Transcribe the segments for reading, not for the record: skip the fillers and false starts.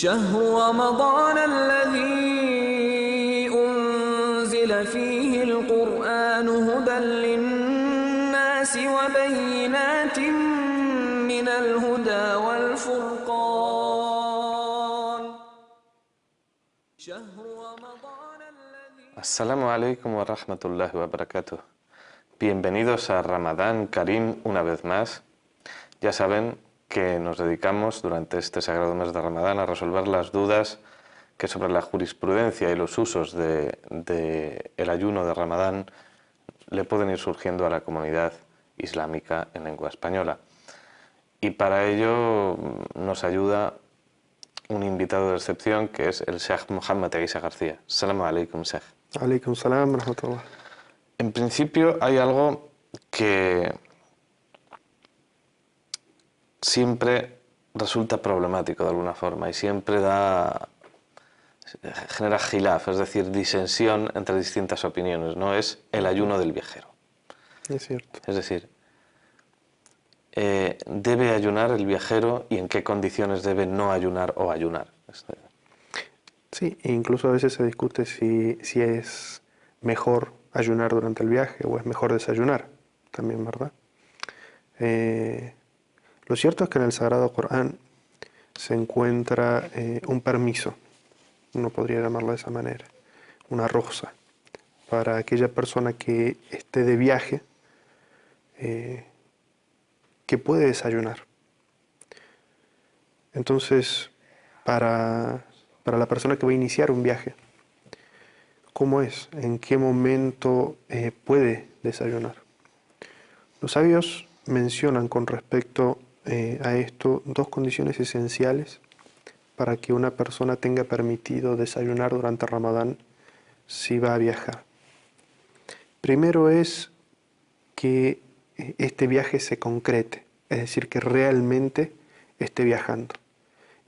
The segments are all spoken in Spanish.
شهر رمضان الذي أنزل فيه القرآن هدى للناس وبينات من الهدى والفرقان شهر رمضان الذي Assalamu alaikum wa rahmatullahi wa barakatuh. Bienvenidos a Ramadán Karim una vez más. Ya saben que nos dedicamos durante este sagrado mes de Ramadán a resolver las dudas que sobre la jurisprudencia y los usos del ayuno de Ramadán le pueden ir surgiendo a la comunidad islámica en lengua española. Y para ello nos ayuda un invitado de excepción que es el Sheikh Muhammad Isa García. Assalamu alaikum, Sheikh. Alaikum salam, rahmatullah. En principio hay algo que siempre resulta problemático de alguna forma y siempre genera khilaf, es decir, disensión entre distintas opiniones, ¿no? Es el ayuno del viajero. Es cierto. Es decir, ¿debe ayunar el viajero y en qué condiciones debe no ayunar o ayunar? Sí, incluso a veces se discute si es mejor ayunar durante el viaje o es mejor desayunar, también, ¿verdad? Lo cierto es que en el Sagrado Corán se encuentra un permiso, uno podría llamarlo de esa manera, una rukhsa, para aquella persona que esté de viaje, que puede desayunar. Entonces, para la persona que va a iniciar un viaje, ¿cómo es? ¿En qué momento puede desayunar? Los sabios mencionan con respecto a esto dos condiciones esenciales para que una persona tenga permitido desayunar durante Ramadán si va a viajar. Primero es que este viaje se concrete, es decir, que realmente esté viajando.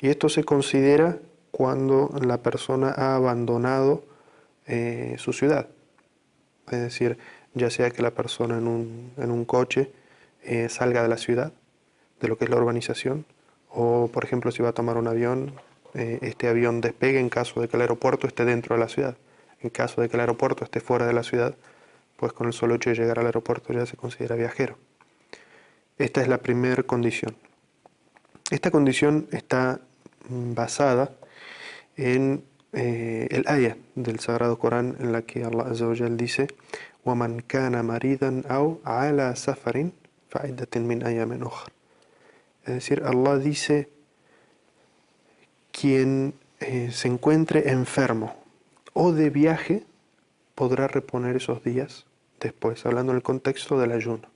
Y esto se considera cuando la persona ha abandonado su ciudad. Es decir, ya sea que la persona en un coche salga de la ciudad, de lo que es la urbanización, o por ejemplo si va a tomar un avión, este avión despegue en caso de que el aeropuerto esté dentro de la ciudad. En caso de que el aeropuerto esté fuera de la ciudad, pues con el solo hecho de llegar al aeropuerto ya se considera viajero. Esta es la primera condición. Esta condición está basada en el ayah del Sagrado Corán en la que Allah Azza wa Jal dice وَمَنْ كَانَ مَرِيضًا أَوْ عَلَى سَفَرٍ فَعِدَّةٍ مِنْ أَيَّامٍ أُخْرَ. Es decir, Allah dice quien se encuentre enfermo o de viaje podrá reponer esos días después, hablando en el contexto del ayuno.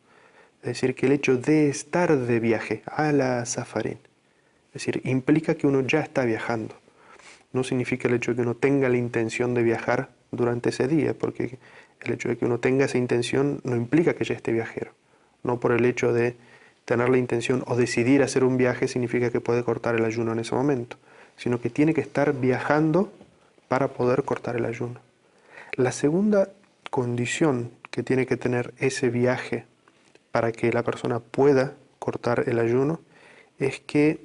Es decir, que el hecho de estar de viaje, ala safarin, es decir, implica que uno ya está viajando. No significa el hecho de que uno tenga la intención de viajar durante ese día, porque el hecho de que uno tenga esa intención no implica que ya esté viajero. No por el hecho de tener la intención o decidir hacer un viaje significa que puede cortar el ayuno en ese momento, sino que tiene que estar viajando para poder cortar el ayuno. La segunda condición que tiene que tener ese viaje para que la persona pueda cortar el ayuno es que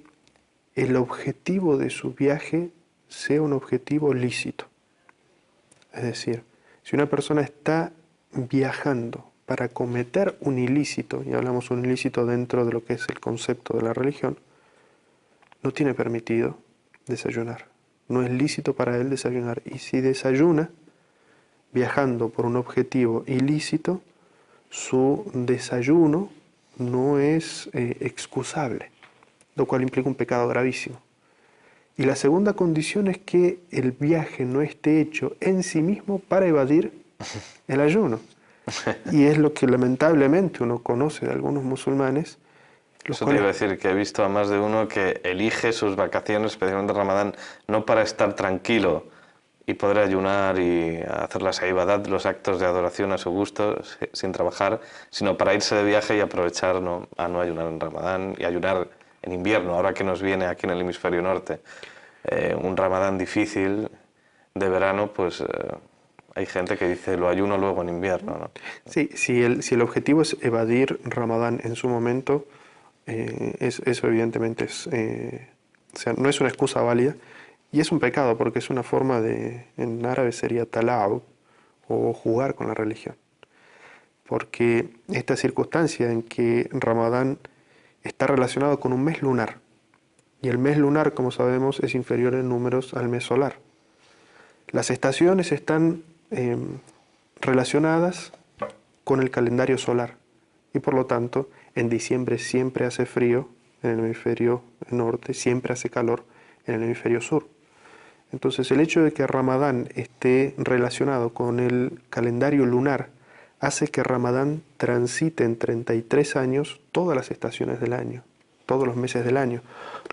el objetivo de su viaje sea un objetivo lícito. Es decir, si una persona está viajando para cometer un ilícito, y hablamos un ilícito dentro de lo que es el concepto de la religión, no tiene permitido desayunar. No es lícito para él desayunar. Y si desayuna viajando por un objetivo ilícito, su desayuno no es excusable, lo cual implica un pecado gravísimo. Y la segunda condición es que el viaje no esté hecho en sí mismo para evadir el ayuno. Y es lo que lamentablemente uno conoce de algunos musulmanes. Eso te iba a decir, que he visto a más de uno que elige sus vacaciones, especialmente Ramadán, no para estar tranquilo y poder ayunar y hacer las ibadat, los actos de adoración a su gusto, sin trabajar, sino para irse de viaje y aprovechar a no ayunar en Ramadán y ayunar en invierno, ahora que nos viene aquí en el hemisferio norte un Ramadán difícil de verano, pues hay gente que dice lo ayuno luego en invierno, ¿no? Sí, si el objetivo es evadir Ramadán en su momento, eso evidentemente o sea, no es una excusa válida Y es un pecado porque es una forma de, en árabe sería tala'ub, o jugar con la religión. Porque esta circunstancia en que Ramadán está relacionado con un mes lunar, y el mes lunar, como sabemos, es inferior en números al mes solar. Las estaciones están relacionadas con el calendario solar, y por lo tanto, en diciembre siempre hace frío en el hemisferio norte, siempre hace calor en el hemisferio sur. Entonces, el hecho de que Ramadán esté relacionado con el calendario lunar hace que Ramadán transite en 33 años todas las estaciones del año, todos los meses del año,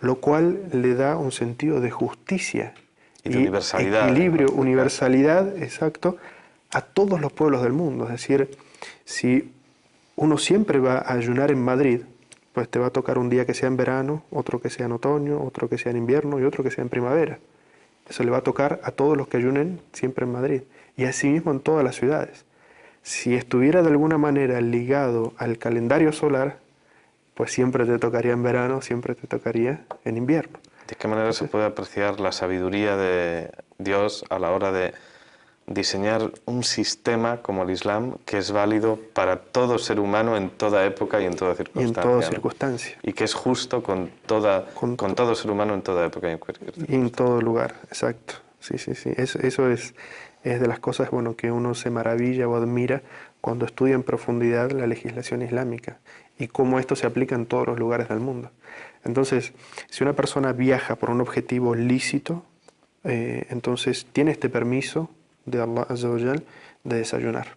lo cual le da un sentido de justicia y de universalidad, equilibrio, universalidad, exacto, a todos los pueblos del mundo. Es decir, si uno siempre va a ayunar en Madrid, pues te va a tocar un día que sea en verano, otro que sea en otoño, otro que sea en invierno y otro que sea en primavera. Eso le va a tocar a todos los que ayunen siempre en Madrid. Y asimismo en todas las ciudades. Si estuviera de alguna manera ligado al calendario solar, pues siempre te tocaría en verano, siempre te tocaría en invierno. ¿De qué manera se puede apreciar la sabiduría de Dios a la hora de diseñar un sistema como el Islam que es válido para todo ser humano en toda época y en toda circunstancia? Y en toda ¿no? circunstancia. Y que es justo con todo ser humano en toda época y en cualquier circunstancia. Y en todo lugar, exacto. Sí, sí, sí. Eso es de las cosas, bueno, que uno se maravilla o admira cuando estudia en profundidad la legislación islámica y cómo esto se aplica en todos los lugares del mundo. Entonces, si una persona viaja por un objetivo lícito, entonces tiene este permiso de Allah Azza wa Jal de desayunar.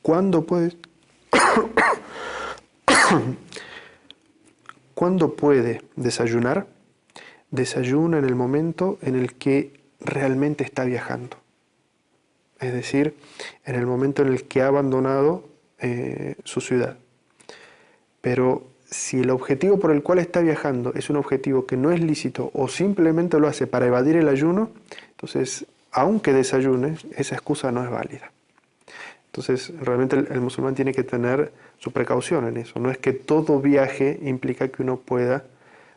¿Cuándo puede? ¿Cuándo puede desayunar? Desayuna en el momento en el que realmente está viajando. Es decir, en el momento en el que ha abandonado su ciudad. Pero si el objetivo por el cual está viajando es un objetivo que no es lícito o simplemente lo hace para evadir el ayuno, entonces, aunque desayune, esa excusa no es válida. Entonces, realmente el musulmán tiene que tener su precaución en eso. No es que todo viaje implica que uno pueda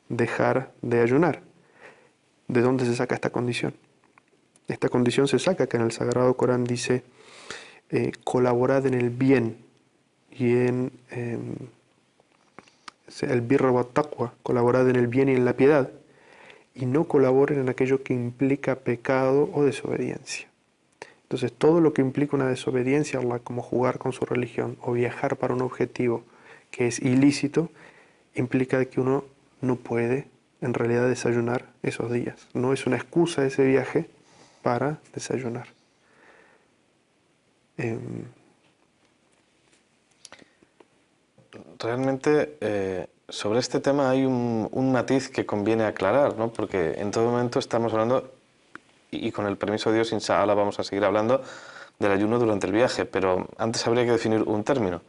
dejar de ayunar. ¿De dónde se saca esta condición? Esta condición se saca que en el Sagrado Corán dice colaborad en el bien y en el birra wa taqwa, colaborad en el bien y en la piedad, y no colaboren en aquello que implica pecado o desobediencia. Entonces, todo lo que implica una desobediencia a Allah, como jugar con su religión o viajar para un objetivo que es ilícito, implica que uno no puede en realidad desayunar esos días. No es una excusa ese viaje para desayunar. Realmente, sobre este tema hay un matiz que conviene aclarar, ¿no? Porque en todo momento estamos hablando, y con el permiso de Dios, inshallah, vamos a seguir hablando del ayuno durante el viaje, pero antes habría que definir un término.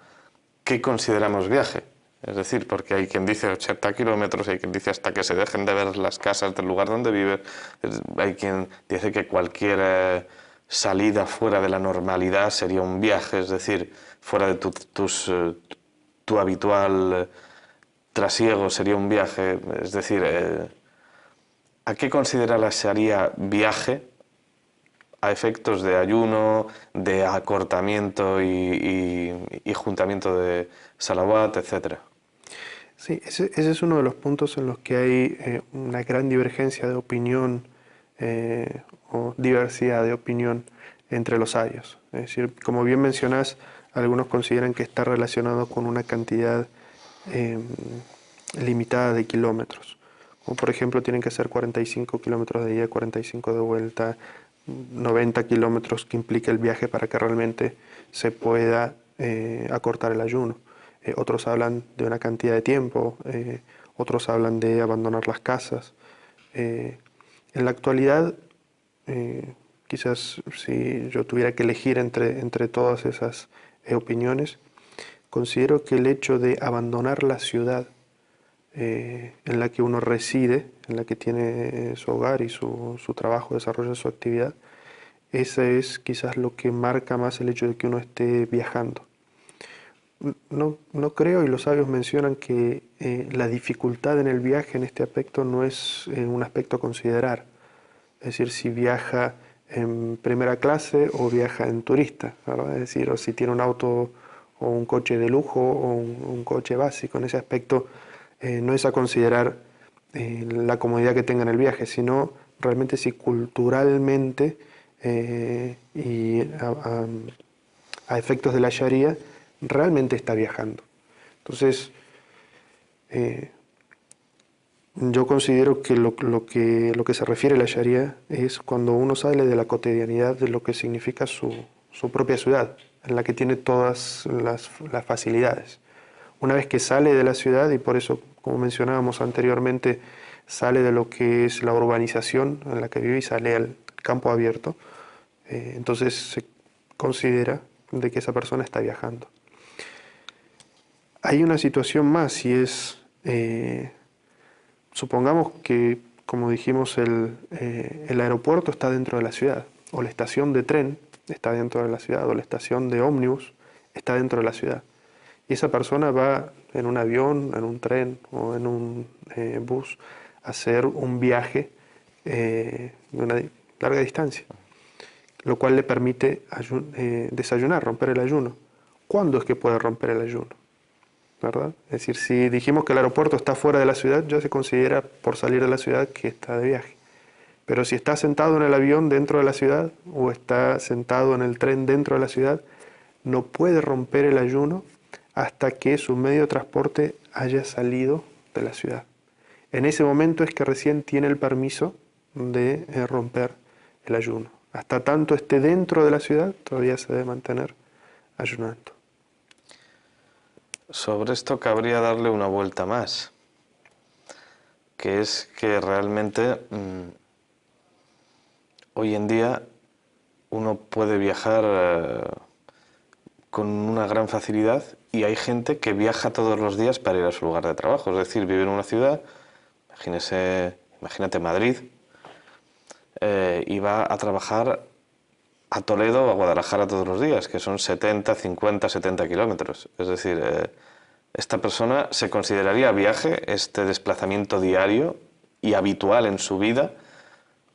¿Qué consideramos viaje? Es decir, porque hay quien dice 80 kilómetros, hay quien dice hasta que se dejen de ver las casas del lugar donde vives, hay quien dice que cualquier salida fuera de la normalidad sería un viaje, es decir, fuera de tu habitual trasiego sería un viaje, es decir, ¿a qué considera la Sharia viaje a efectos de ayuno, de acortamiento y juntamiento de salawat, etcétera? Sí, ese es uno de los puntos en los que hay una gran divergencia de opinión o diversidad de opinión entre los sabios. Es decir, como bien mencionás, algunos consideran que está relacionado con una cantidad limitada de kilómetros. Como por ejemplo, tienen que ser 45 kilómetros de ida, 45 de vuelta, 90 kilómetros que implica el viaje para que realmente se pueda acortar el ayuno. Otros hablan de una cantidad de tiempo, otros hablan de abandonar las casas. En la actualidad, quizás si yo tuviera que elegir entre todas esas opiniones, considero que el hecho de abandonar la ciudad en la que uno reside, en la que tiene su hogar y su trabajo, desarrolla su actividad, ese es quizás lo que marca más el hecho de que uno esté viajando. No creo, y los sabios mencionan que la dificultad en el viaje en este aspecto no es un aspecto a considerar, Es decir, si viaja en primera clase o viaja en turista, ¿verdad? Es decir, o si tiene un auto o un coche de lujo o un coche básico. En ese aspecto no es a considerar la comodidad que tenga en el viaje, sino realmente si culturalmente y a efectos de la Sharia realmente está viajando. Entonces, yo considero que lo que se refiere a la Sharia es cuando uno sale de la cotidianidad de lo que significa su propia ciudad, en la que tiene todas las facilidades. Una vez que sale de la ciudad, y por eso, como mencionábamos anteriormente, sale de lo que es la urbanización en la que vive y sale al campo abierto, entonces se considera de que esa persona está viajando. Hay una situación más y es, supongamos que, como dijimos, el aeropuerto está dentro de la ciudad, o la estación de tren está dentro de la ciudad, o la estación de ómnibus está dentro de la ciudad. Y esa persona va en un avión, en un tren o en un bus a hacer un viaje de una larga distancia, lo cual le permite desayunar, romper el ayuno. ¿Cuándo es que puede romper el ayuno? ¿Verdad? Es decir, si dijimos que el aeropuerto está fuera de la ciudad, ya se considera por salir de la ciudad que está de viaje. Pero si está sentado en el avión dentro de la ciudad o está sentado en el tren dentro de la ciudad, no puede romper el ayuno hasta que su medio de transporte haya salido de la ciudad. En ese momento es que recién tiene el permiso de romper el ayuno. Hasta tanto esté dentro de la ciudad, todavía se debe mantener ayunando. Sobre esto cabría darle una vuelta más, que es que realmente hoy en día uno puede viajar con una gran facilidad y hay gente que viaja todos los días para ir a su lugar de trabajo. Es decir, vive en una ciudad, imagínate Madrid, y va a trabajar a Toledo o a Guadalajara todos los días, que son 70, 50, 70 kilómetros. Es decir, esta persona se consideraría viaje, este desplazamiento diario y habitual en su vida,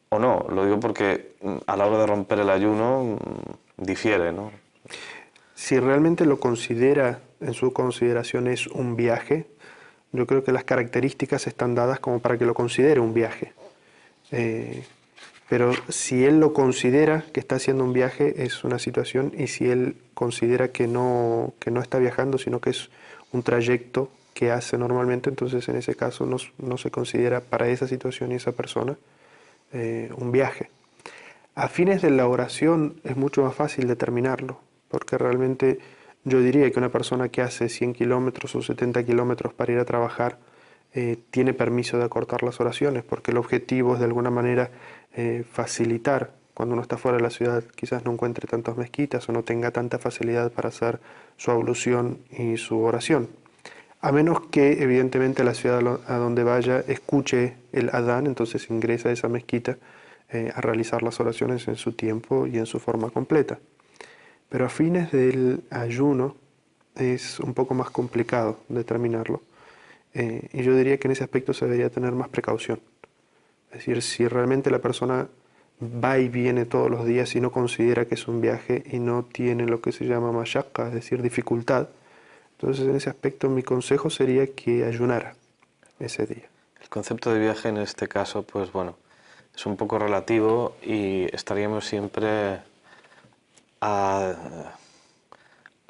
o no. Lo digo porque a la hora de romper el ayuno difiere, ¿no? Si realmente lo considera, en su consideración es un viaje, yo creo que las características están dadas como para que lo considere un viaje. Pero si él lo considera que está haciendo un viaje, es una situación, y si él considera que no está viajando, sino que es un trayecto que hace normalmente, entonces en ese caso no se considera para esa situación y esa persona un viaje. A fines de la oración es mucho más fácil determinarlo, porque realmente yo diría que una persona que hace 100 kilómetros o 70 kilómetros para ir a trabajar tiene permiso de acortar las oraciones, porque el objetivo es de alguna manera facilitar, cuando uno está fuera de la ciudad quizás no encuentre tantas mezquitas o no tenga tanta facilidad para hacer su ablución y su oración. A menos que evidentemente la ciudad a donde vaya escuche el adán, entonces ingresa a esa mezquita a realizar las oraciones en su tiempo y en su forma completa. Pero a fines del ayuno es un poco más complicado determinarlo. Y yo diría que en ese aspecto se debería tener más precaución. Es decir, si realmente la persona va y viene todos los días y no considera que es un viaje y no tiene lo que se llama mashaqqa, es decir, dificultad, entonces en ese aspecto mi consejo sería que ayunara ese día. El concepto de viaje en este caso, pues bueno, es un poco relativo y estaríamos siempre a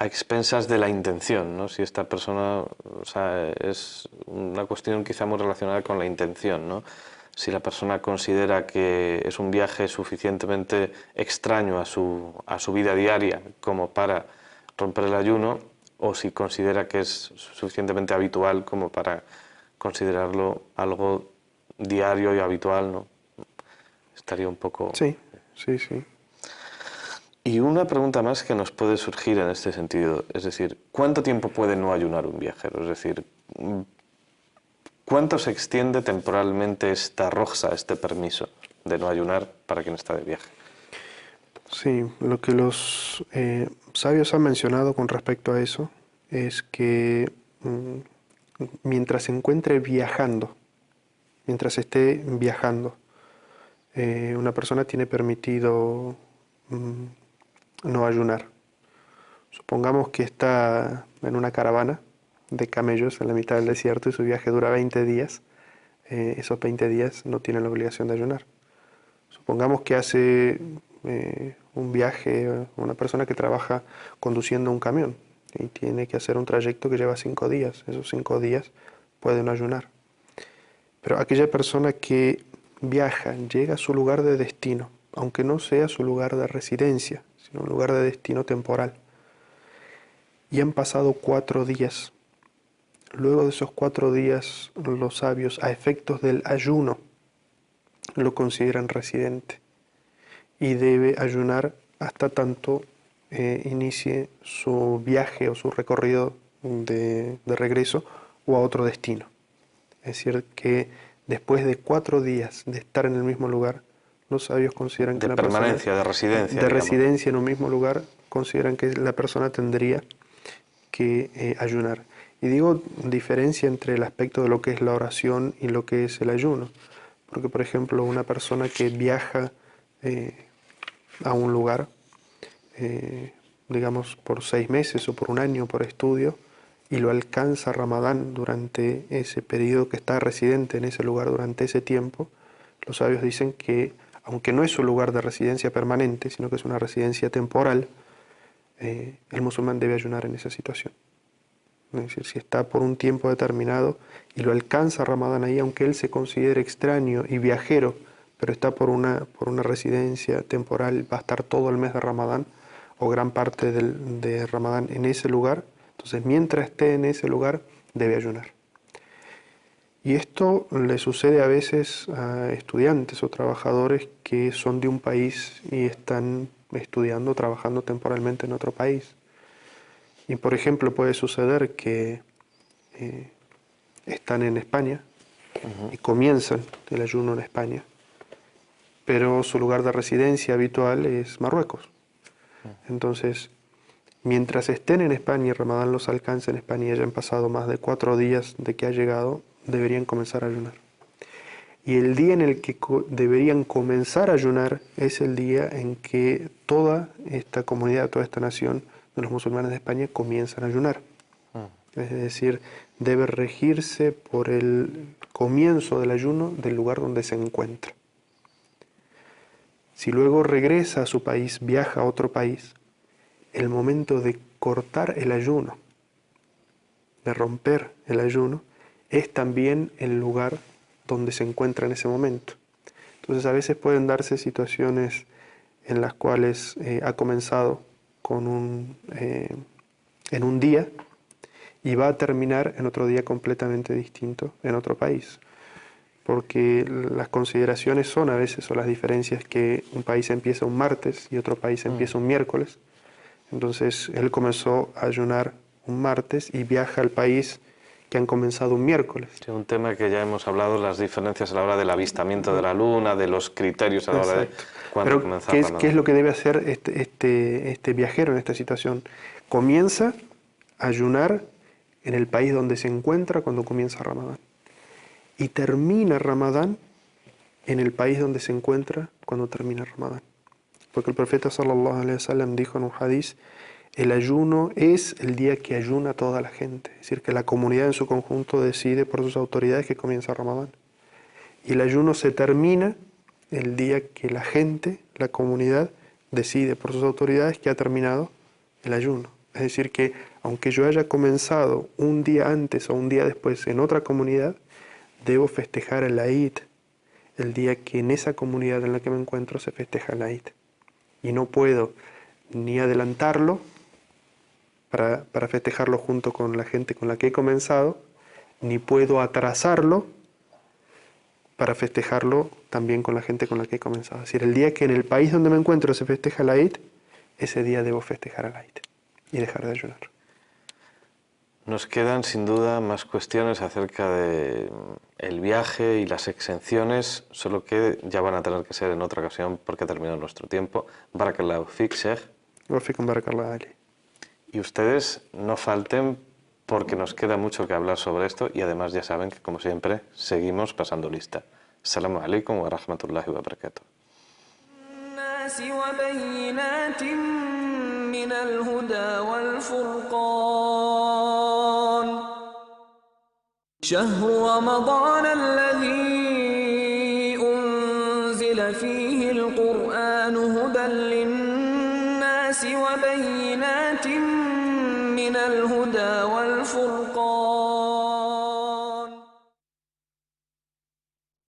expensas de la intención, ¿no? Si esta persona, o sea, es una cuestión quizá muy relacionada con la intención, ¿no? Si la persona considera que es un viaje suficientemente extraño a su vida diaria como para romper el ayuno, o si considera que es suficientemente habitual como para considerarlo algo diario y habitual, ¿no? Estaría un poco... Sí. Y una pregunta más que nos puede surgir en este sentido, es decir, ¿cuánto tiempo puede no ayunar un viajero? Es decir, ¿cuánto se extiende temporalmente esta roxa, este permiso de no ayunar para quien está de viaje? Sí, lo que los sabios han mencionado con respecto a eso es que mientras se encuentre viajando, mientras esté viajando, una persona tiene permitido no ayunar. Supongamos que está en una caravana de camellos en la mitad del desierto y su viaje dura 20 días. Esos 20 días no tiene la obligación de ayunar. Supongamos que hace un viaje, una persona que trabaja conduciendo un camión y tiene que hacer un trayecto que lleva 5 días. Esos 5 días puede no ayunar. Pero aquella persona que viaja, llega a su lugar de destino, aunque no sea su lugar de residencia, sino un lugar de destino temporal, y han pasado 4 días. Luego de esos 4 días, los sabios, a efectos del ayuno, lo consideran residente y debe ayunar hasta tanto inicie su viaje o su recorrido de regreso o a otro destino. Es decir, que después de 4 días de estar en el mismo lugar, los sabios consideran que De permanencia, de residencia. De residencia en un mismo lugar, consideran que la persona tendría que ayunar. Y digo diferencia entre el aspecto de lo que es la oración y lo que es el ayuno. Porque, por ejemplo, una persona que viaja a un lugar, digamos, por 6 meses o por un año por estudio, y lo alcanza Ramadán durante ese periodo que está residente en ese lugar durante ese tiempo, los sabios dicen que, aunque no es su lugar de residencia permanente, sino que es una residencia temporal, el musulmán debe ayunar en esa situación. Es decir, si está por un tiempo determinado y lo alcanza Ramadán ahí, aunque él se considere extraño y viajero, pero está por una residencia temporal, va a estar todo el mes de Ramadán o gran parte de Ramadán en ese lugar, entonces mientras esté en ese lugar debe ayunar. Y esto le sucede a veces a estudiantes o trabajadores que son de un país y están estudiando, trabajando temporalmente en otro país. Y por ejemplo puede suceder que están en España y comienzan el ayuno en España, pero su lugar de residencia habitual es Marruecos. Entonces, mientras estén en España y Ramadán los alcance en España y hayan pasado más de 4 días de que ha llegado, deberían comenzar a ayunar. Y el día en el que deberían comenzar a ayunar es el día en que toda esta comunidad, toda esta nación de los musulmanes de España comienzan a ayunar. Es decir, debe regirse por el comienzo del ayuno del lugar donde se encuentra. Si luego regresa a su país, viaja a otro país, el momento de cortar el ayuno, de romper el ayuno, es también el lugar donde se encuentra en ese momento. Entonces a veces pueden darse situaciones en las cuales ha comenzado con en un día y va a terminar en otro día completamente distinto en otro país. Porque las consideraciones son a veces, o las diferencias, que un país empieza un martes y otro país empieza un miércoles. Entonces él comenzó a ayunar un martes y viaja al país que han comenzado un miércoles. Sí, un tema que ya hemos hablado, las diferencias a la hora del avistamiento de la luna, de los criterios a la hora de cuándo comenzar. ¿Qué es lo que debe hacer este viajero en esta situación? Comienza a ayunar en el país donde se encuentra cuando comienza Ramadán. Y termina Ramadán en el país donde se encuentra cuando termina Ramadán. Porque el profeta sallallahu alaihi wasallam dijo en un hadiz: el ayuno es el día que ayuna toda la gente. Es decir, que la comunidad en su conjunto decide por sus autoridades que comienza Ramadán. Y el ayuno se termina el día que la gente, la comunidad, decide por sus autoridades que ha terminado el ayuno. Es decir, que aunque yo haya comenzado un día antes o un día después en otra comunidad, debo festejar el Eid, el día que en esa comunidad en la que me encuentro se festeja el Eid. Y no puedo ni adelantarlo para festejarlo junto con la gente con la que he comenzado, ni puedo atrasarlo para festejarlo también con la gente con la que he comenzado. Es decir, el día que en el país donde me encuentro se festeja el Eid, ese día debo festejar el Eid y dejar de ayunar. Nos quedan sin duda más cuestiones acerca de el viaje y las exenciones, solo que ya van a tener que ser en otra ocasión porque ha terminado nuestro tiempo. Barakallahu fik, Sheikh. Wa fikum barakallahu Ali. Y ustedes no falten porque nos queda mucho que hablar sobre esto y además ya saben que, como siempre, seguimos pasando lista. Assalamu alaikum wa rahmatullahi wa barakatuh. للناس وبينات من الهدى والفرقان شهر رمضان الذي أنزل فيه القرآن هدى للناس وبينات من الهدى والفرقان